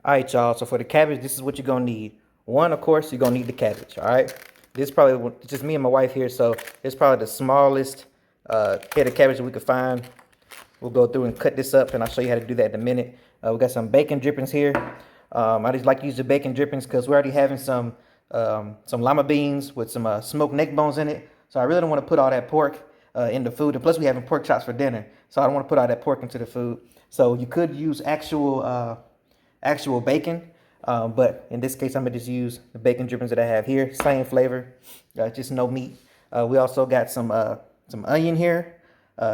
All right, y'all. So for the cabbage, this is what you're gonna need. One, of course, you're gonna need the cabbage. All right. This is probably just me and my wife here, so it's probably the smallest head of cabbage that we could find. We'll go through and cut this up, and I'll show you how to do that in a minute. We got some bacon drippings here. I just like to use the bacon drippings because we're already having some lima beans with some smoked neck bones in it. So I really don't want to put all that pork in the food, and plus we having pork chops for dinner, so I don't want to put all that pork into the food. So you could use actual bacon, but in this case I'm gonna just use the bacon drippings that I have here. Same flavor, just no meat. We also got some onion here,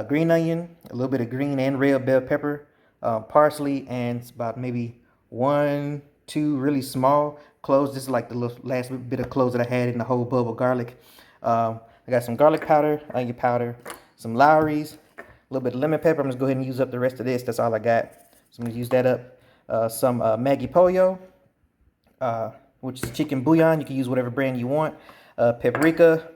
green onion, a little bit of green and red bell pepper, parsley, and about maybe 1, 2 really small cloves. This is like the last bit of cloves that I had in the whole bulb of garlic. I got some garlic powder, onion powder, some Lowry's, a little bit of lemon pepper. I'm just go ahead and use up the rest of this. That's all I got. So I'm gonna use that up. Some Maggi Pollo, which is chicken bouillon. You can use whatever brand you want. Paprika,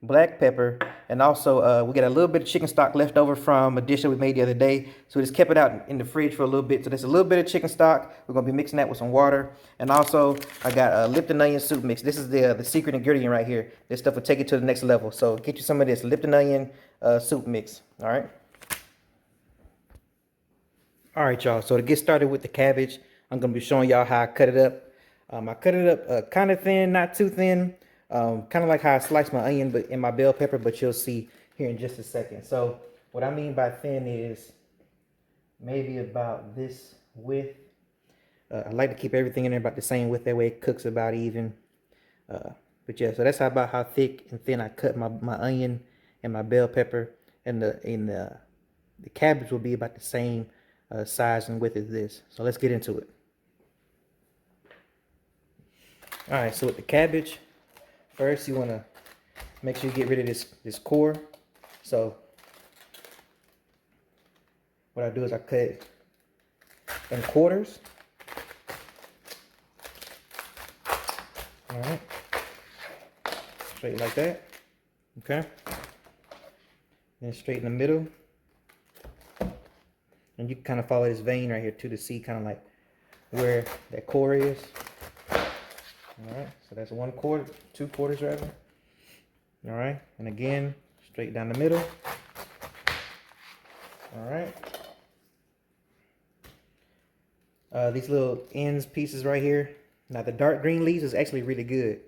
black pepper, and also we got a little bit of chicken stock left over from a dish that we made the other day. So we just kept it out in the fridge for a little bit. So there's a little bit of chicken stock. We're gonna be mixing that with some water. And also I got Lipton onion soup mix. This is the secret ingredient right here. This stuff will take it to the next level. So get you some of this Lipton onion soup mix. All right. All right, y'all. So to get started with the cabbage, I'm gonna be showing y'all how I cut it up. I cut it up kind of thin, not too thin. Kind of like how I slice my onion, but in my bell pepper. But you'll see here in just a second. So what I mean by thin is maybe about this width. I like to keep everything in there about the same width. That way it cooks about even. But yeah, so that's about how thick and thin I cut my onion and my bell pepper, and the cabbage will be about the same size and width as this. So let's get into it. All right, so with the cabbage, first you want to make sure you get rid of this core. So what I do is I cut it in quarters. All right, straight like that. Okay, then straight in the middle. And you can kind of follow this vein right here too to see kind of like where that core is. All right, so that's 1/4, 2/4 rather. All right, and again, straight down the middle. All right. These little ends pieces right here. Now the dark green leaves is actually really good.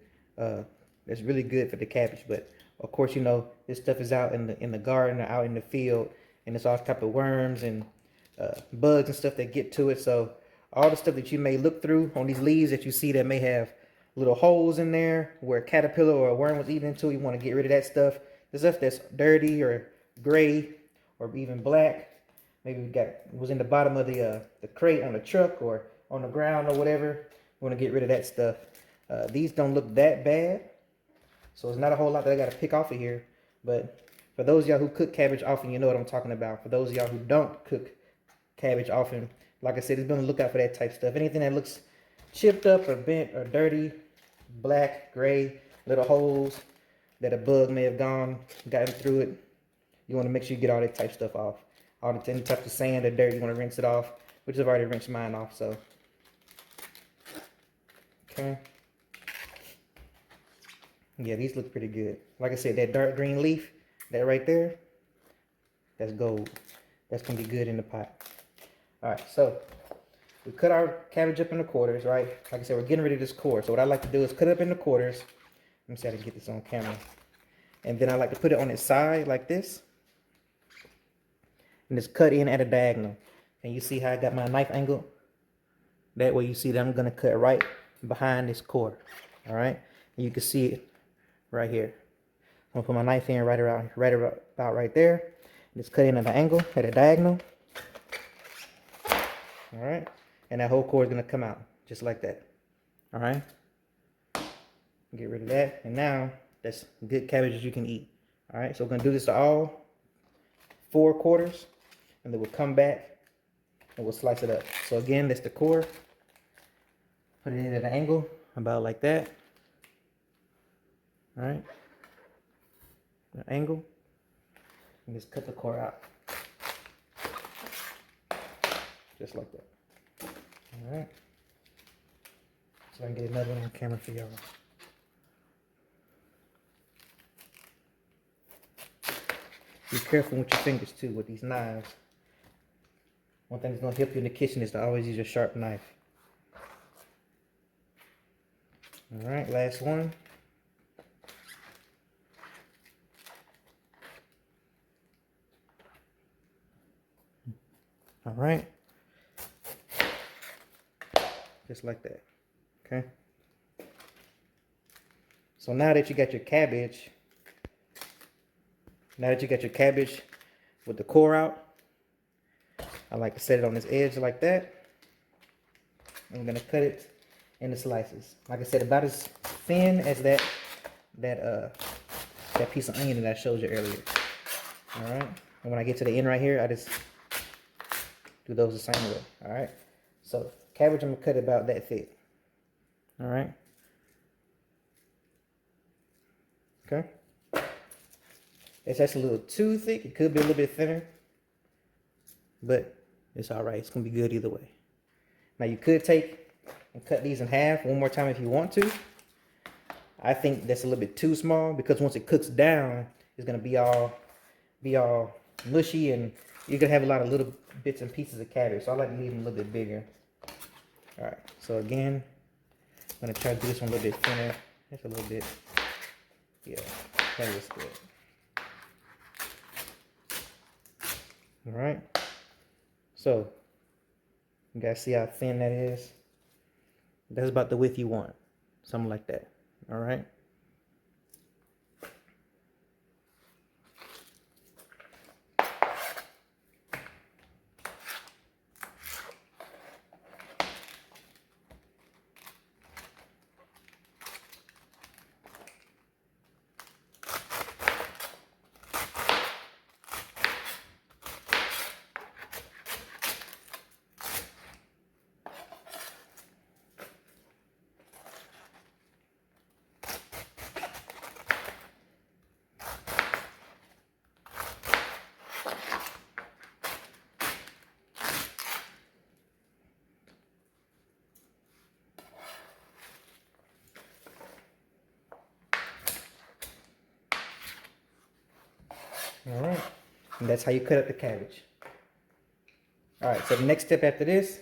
It's really good for the cabbage, but of course, you know, this stuff is out in the garden or out in the field, and it's all type of worms and bugs and stuff that get to it. So all the stuff that you may look through on these leaves that you see that may have little holes in there where a caterpillar or a worm was eating into, you want to get rid of that stuff. The stuff that's dirty or gray or even black, maybe was in the bottom of the crate on the truck or on the ground or whatever. You want to get rid of that stuff. These don't look that bad, so it's not a whole lot that I got to pick off of here. But for those of y'all who cook cabbage often, you know what I'm talking about. For those of y'all who don't cook cabbage often, like I said, it's been on the lookout for that type stuff. Anything that looks chipped up or bent or dirty, black, gray, little holes that a bug may have gotten through it, you want to make sure you get all that type stuff off. Any type of sand or dirt, you want to rinse it off, which I've already rinsed mine off. So okay, yeah, these look pretty good. Like I said, that dark green leaf, that right there, that's gold. That's gonna be good in the pot. All right, so we cut our cabbage up into quarters, right? Like I said, we're getting rid of this core. So what I like to do is cut it up into quarters. Let me see how to get this on camera. And then I like to put it on its side like this. And just cut in at a diagonal. And you see how I got my knife angle? That way you see that I'm gonna cut right behind this core. All right? And you can see it right here. I'm gonna put my knife in right about right there. Just cut in at an angle, at a diagonal. All right? And that whole core is gonna come out just like that. All right? Get rid of that. And now that's good cabbage that you can eat. All right? So we're gonna do this to all 4 quarters, and then we'll come back and we'll slice it up. So again, that's the core. Put it in at an angle, about like that. All right? An angle. And just cut the core out. Just like that. All right. So I can get another one on camera for y'all. Be careful with your fingers too with these knives. One thing that's gonna help you in the kitchen is to always use a sharp knife. All right, last one. All right. Just like that, okay? So now that you got your cabbage, with the core out, I like to set it on this edge like that. I'm gonna cut it into slices. Like I said, about as thin as that piece of onion that I showed you earlier. All right. And when I get to the end right here, I just do those the same way. All right. So cabbage, I'm gonna cut it about that thick. All right. Okay. It's just a little too thick. It could be a little bit thinner, but it's all right. It's gonna be good either way. Now you could take and cut these in half one more time if you want to. I think that's a little bit too small because once it cooks down, it's gonna be all mushy and you're gonna have a lot of little bits and pieces of cabbage. So I like to leave them a little bit bigger. All right. So again, I'm gonna try to do this one a little bit thinner. Just a little bit. Yeah, that looks good. All right. So you guys see how thin that is? That's about the width you want. Something like that. All right. All right, and that's how you cut up the cabbage. All right, so the next step after this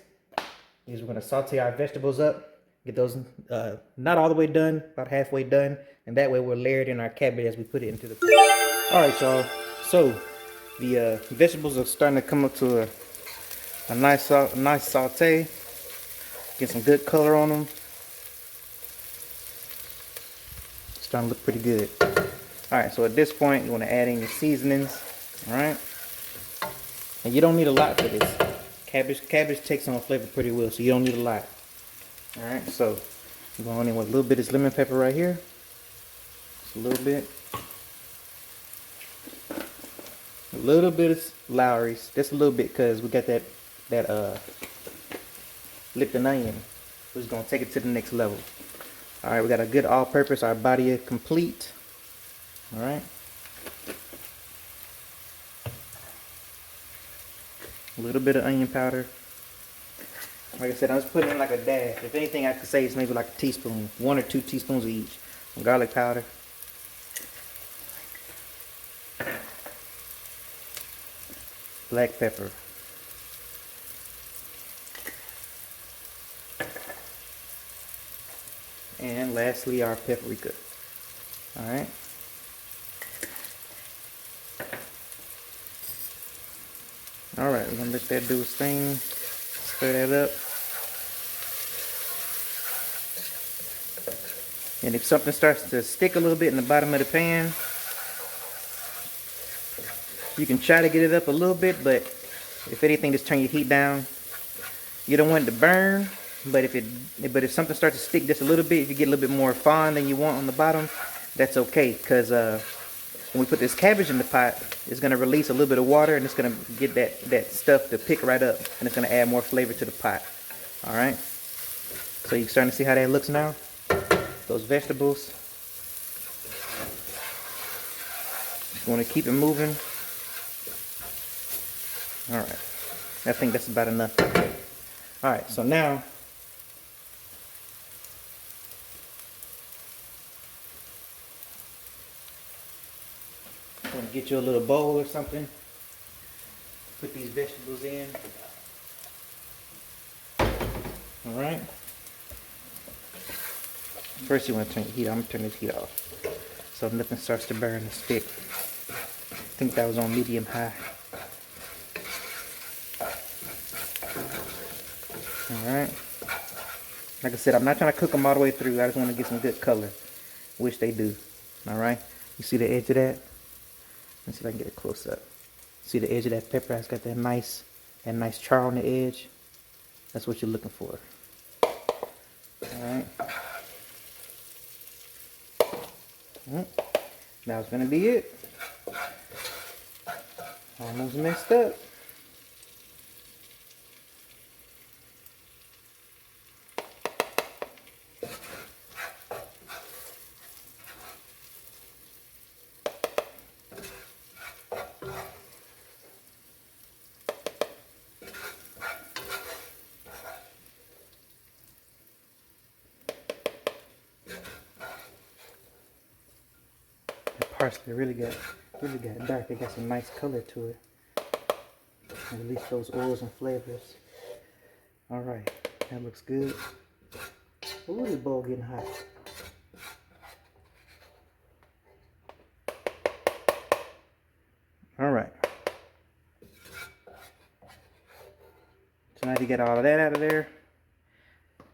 is we're gonna saute our vegetables up, get those not all the way done, about halfway done, and that way we're layered in our cabbage as we put it into the pot. All right, y'all, so the vegetables are starting to come up to a nice saute. Get some good color on them. Starting to look pretty good. All right, so at this point, you want to add in your seasonings. All right, and you don't need a lot for this. Cabbage takes on flavor pretty well, so you don't need a lot. All right, so I'm going in with a little bit of this lemon pepper right here. Just a little bit. A little bit of Lowry's, just a little bit, because we got that Lipton onion. We're just gonna take it to the next level. All right, we got a good all-purpose. Our body is complete. All right. A little bit of onion powder. Like I said, I'm just putting in like a dash. If anything, I could say it's maybe like a teaspoon, 1 or 2 teaspoons of each. Garlic powder. Black pepper. And lastly, our paprika. All right. All right, we're gonna let that do its thing. Stir that up. And if something starts to stick a little bit in the bottom of the pan, you can try to get it up a little bit, but if anything, just turn your heat down. You don't want it to burn, but if something starts to stick just a little bit, if you get a little bit more fond than you want on the bottom, that's okay, because when we put this cabbage in the pot, it's going to release a little bit of water, and it's going to get that stuff to pick right up, and it's going to add more flavor to the pot. All right, so you're starting to see how that looks now. Those vegetables. Just want to keep it moving. All right, I think that's about enough. All right, so now get you a little bowl or something. Put these vegetables in. All right. First, you want to turn the heat. I'm gonna turn this heat off so nothing starts to burn the stick. I think that was on medium high. All right. Like I said, I'm not trying to cook them all the way through. I just want to get some good color, which they do. All right. You see the edge of that? Let's see if I can get a close up. See the edge of that pepper? It's got that nice char on the edge. That's what you're looking for. Alright. Now it's gonna be it. Almost messed up. Parsley really got dark. It got some nice color to it. And release those oils and flavors. All right, that looks good. Ooh, this bowl getting hot. All right. So now you get all of that out of there.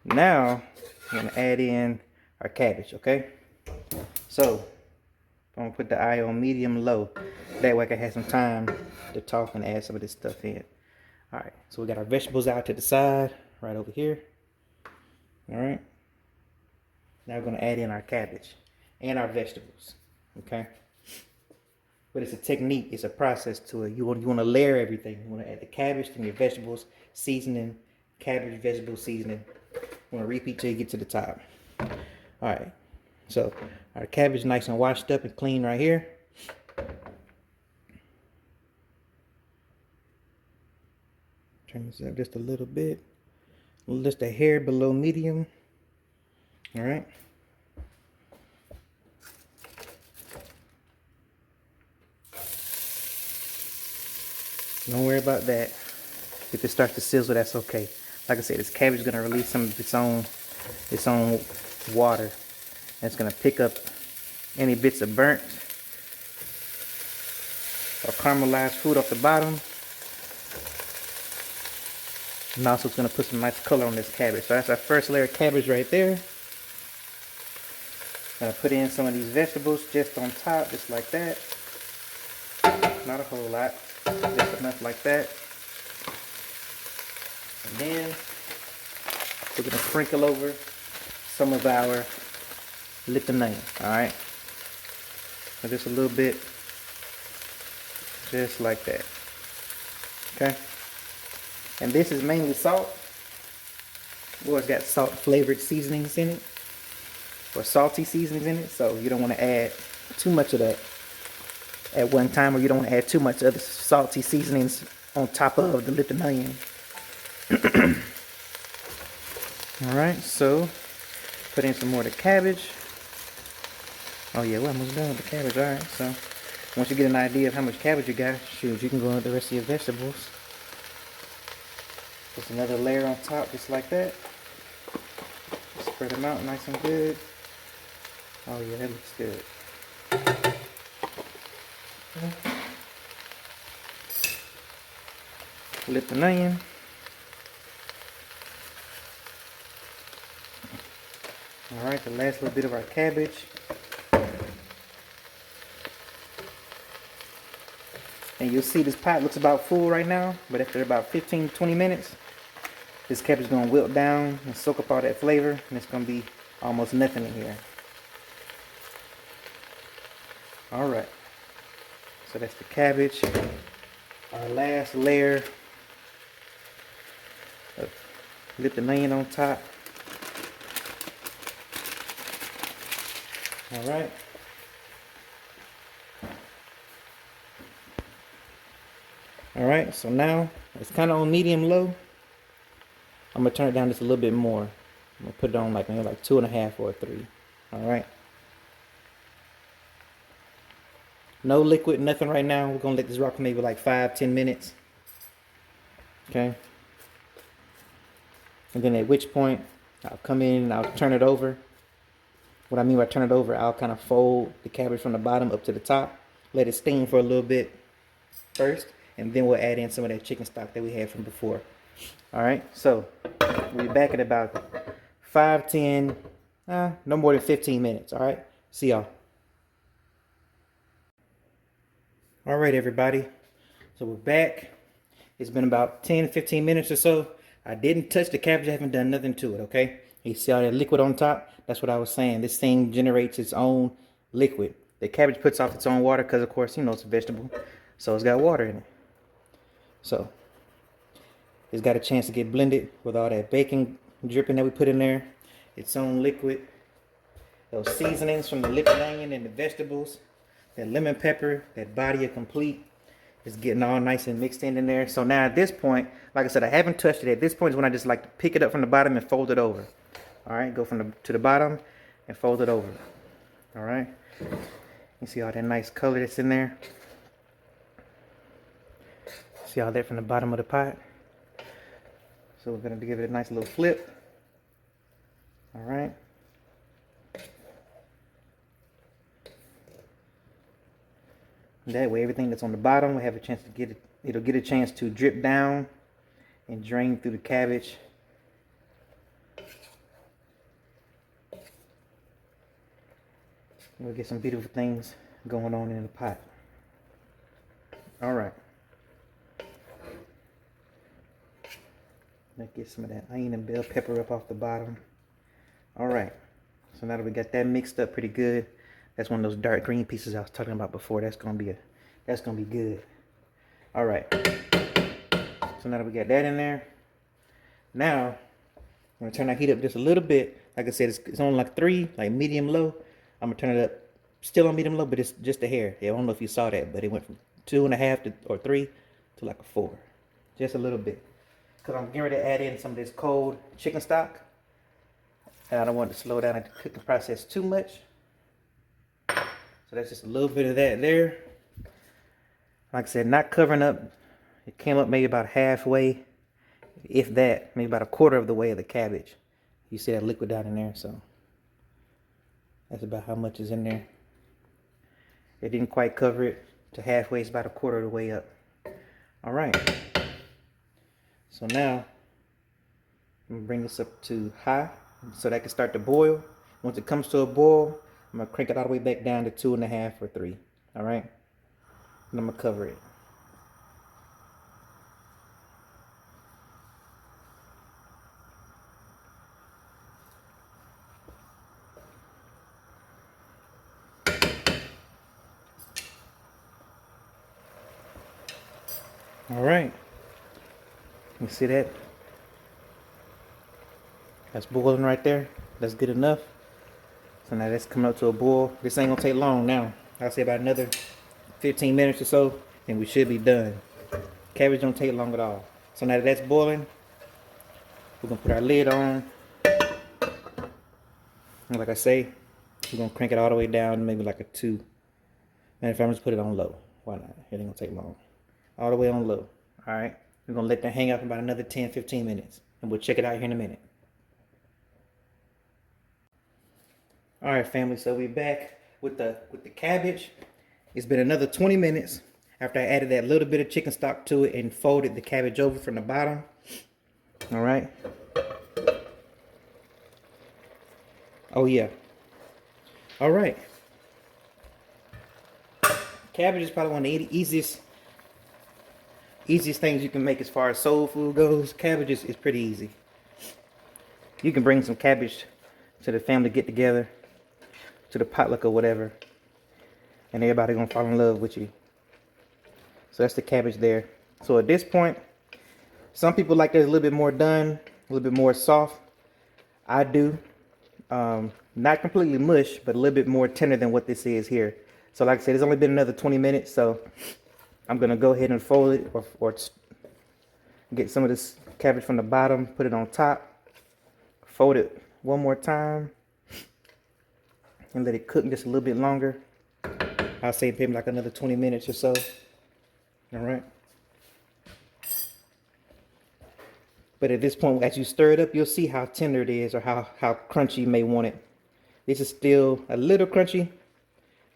Now we're gonna add in our cabbage. Okay. So I'm gonna put the eye on medium low. That way I can have some time to talk and add some of this stuff in. All right, so we got our vegetables out to the side, right over here. All right. Now we're gonna add in our cabbage and our vegetables. Okay. But it's a technique, it's a process to it. You want to layer everything. You want to add the cabbage, then your vegetables, seasoning, cabbage, vegetable seasoning. You want to repeat till you get to the top. All right. So our cabbage nice and washed up and clean right here. Turn this up just a little bit. Just a hair below medium. All right. Don't worry about that. If it starts to sizzle, that's okay. Like I said, this cabbage is gonna release some of its own water. And it's gonna pick up any bits of burnt or caramelized food off the bottom. And also it's gonna put some nice color on this cabbage. So that's our first layer of cabbage right there. Gonna put in some of these vegetables just on top, just like that. Not a whole lot, just enough like that. And then we're gonna sprinkle over some of our litania, alright? So just a little bit, just like that. Okay? And this is mainly salt. Well, it's got salt flavored seasonings in it, or salty seasonings in it, so you don't want to add too much of that at one time, or you don't want to add too much other salty seasonings on top of the litania. Alright, so put in some more of the cabbage. Oh yeah, we're almost done with the cabbage. Alright, so once you get an idea of how much cabbage you got, shoot, you can go with the rest of your vegetables. Just another layer on top, just like that. Spread them out nice and good. Oh yeah, that looks good. Flip the onion. Alright, the last little bit of our cabbage. And you'll see this pot looks about full right now, but after about 15 to 20 minutes, this cabbage is going to wilt down and soak up all that flavor, and it's going to be almost nothing in here. Alright, so that's the cabbage. Our last layer of litania on top. Alright. Alright, so now it's kind of on medium low. I'm going to turn it down just a little bit more. I'm going to put it on like maybe like 2.5 or 3. Alright. No liquid, nothing right now. We're gonna let this rock for maybe like 5-10 minutes. Okay. And then at which point I'll come in and I'll turn it over. What I mean by turn it over, I'll kind of fold the cabbage from the bottom up to the top, let it steam for a little bit first, and then we'll add in some of that chicken stock that we had from before. All right, so we'll be back in about 5, 10, no more than 15 minutes. All right, see y'all. All right, everybody. So we're back. It's been about 10, 15 minutes or so. I didn't touch the cabbage. I haven't done nothing to it, okay? You see all that liquid on top? That's what I was saying. This thing generates its own liquid. The cabbage puts off its own water because, of course, you know, it's a vegetable. So it's got water in it. So it's got a chance to get blended with all that bacon dripping that we put in there. Its own liquid. Those seasonings from the liquid onion and the vegetables. That lemon pepper, that body of complete. It's getting all nice and mixed in there. So now at this point, like I said, I haven't touched it. At this point is when I just like to pick it up from the bottom and fold it over. All right, go from to the bottom and fold it over. All right. You see all that nice color that's in there. See all that from the bottom of the pot. So we're gonna give it a nice little flip. All right. That way everything that's on the bottom will have a chance to get it, it'll get a chance to drip down and drain through the cabbage. We'll get some beautiful things going on in the pot. All right. Let's get some of that onion and bell pepper up off the bottom. All right. So now that we got that mixed up pretty good, that's one of those dark green pieces I was talking about before. That's gonna be good. All right. So now that we got that in there, now I'm gonna turn that heat up just a little bit. Like I said, it's on like 3, like medium low. I'm gonna turn it up, still on medium low, but it's just a hair. Yeah, I don't know if you saw that, but it went from 2.5 or 3 to like a 4, just a little bit. Cause I'm getting ready to add in some of this cold chicken stock, and I don't want to slow down the cooking process too much. So that's just a little bit of that there. Like I said, not covering up. It came up maybe about halfway, if that, maybe about 1/4 of the way of the cabbage. You see that liquid down in there, so that's about how much is in there. It didn't quite cover it to halfway. It's about 1/4 of the way up. All right. So now I'm gonna bring this up to high so that can start to boil. Once it comes to a boil, I'm gonna crank it all the way back down to 2.5 or 3. All right, and I'm gonna cover it. All right, you see that? That's boiling right there. That's good enough. So now that's coming up to a boil. This ain't gonna take long now. I'll say about another 15 minutes or so, and we should be done. Cabbage don't take long at all. So now that that's boiling, we're gonna put our lid on. And like I say, we're gonna crank it all the way down, maybe like a 2. And if I'm just put it on low, why not? It ain't gonna take long. All the way on low. All right. We're gonna let that hang out for about another 10, 15 minutes, and we'll check it out here in a minute. All right, family, so we're back with the cabbage. It's been another 20 minutes after I added that little bit of chicken stock to it and folded the cabbage over from the bottom. All right. Oh yeah. All right. Cabbage is probably one of the easiest things you can make as far as soul food goes. Cabbage is pretty easy. You can bring some cabbage to the family get together, to the potluck or whatever, and everybody gonna fall in love with you. So that's the cabbage there. So at this point, some people like there's a little bit more done, a little bit more soft. I do. Not completely mush, but a little bit more tender than what this is here. So like I said, it's only been another 20 minutes, so I'm gonna go ahead and fold it or get some of this cabbage from the bottom, put it on top, fold it one more time, and let it cook just a little bit longer. I'll say maybe like another 20 minutes or so. All right. But at this point, as you stir it up, you'll see how tender it is or how crunchy you may want it. This is still a little crunchy.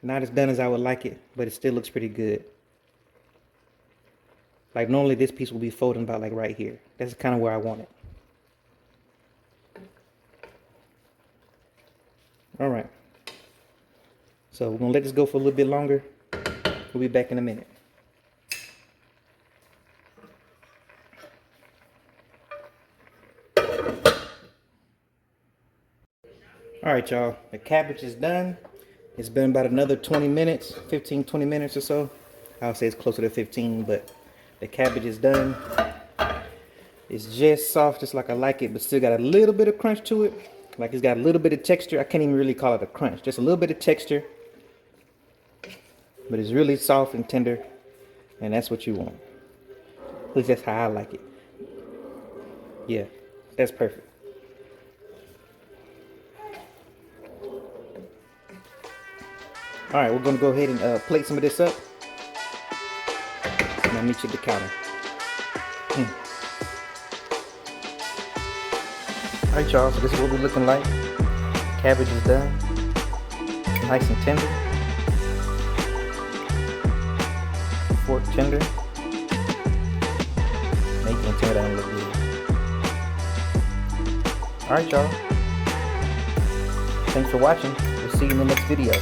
Not as done as I would like it, but it still looks pretty good. Like normally this piece will be folding about like right here. That's kind of where I want it. All right. So we're gonna let this go for a little bit longer. We'll be back in a minute. All right, y'all, the cabbage is done. It's been about another 20 minutes, 15, 20 minutes or so. I'll say it's closer to 15, but the cabbage is done. It's just soft, just like I like it, but still got a little bit of crunch to it. Like it's got a little bit of texture. I can't even really call it a crunch, just a little bit of texture. But it's really soft and tender, and that's what you want. At least that's how I like it. Yeah, that's perfect. All right, we're gonna go ahead and plate some of this up. And I'll meet you at the counter. All right, y'all, so this is what we're looking like. Cabbage is done. Nice and tender. Fork tender. Now you can tell that don't look good. All right, y'all. Thanks for watching. We'll see you in the next video.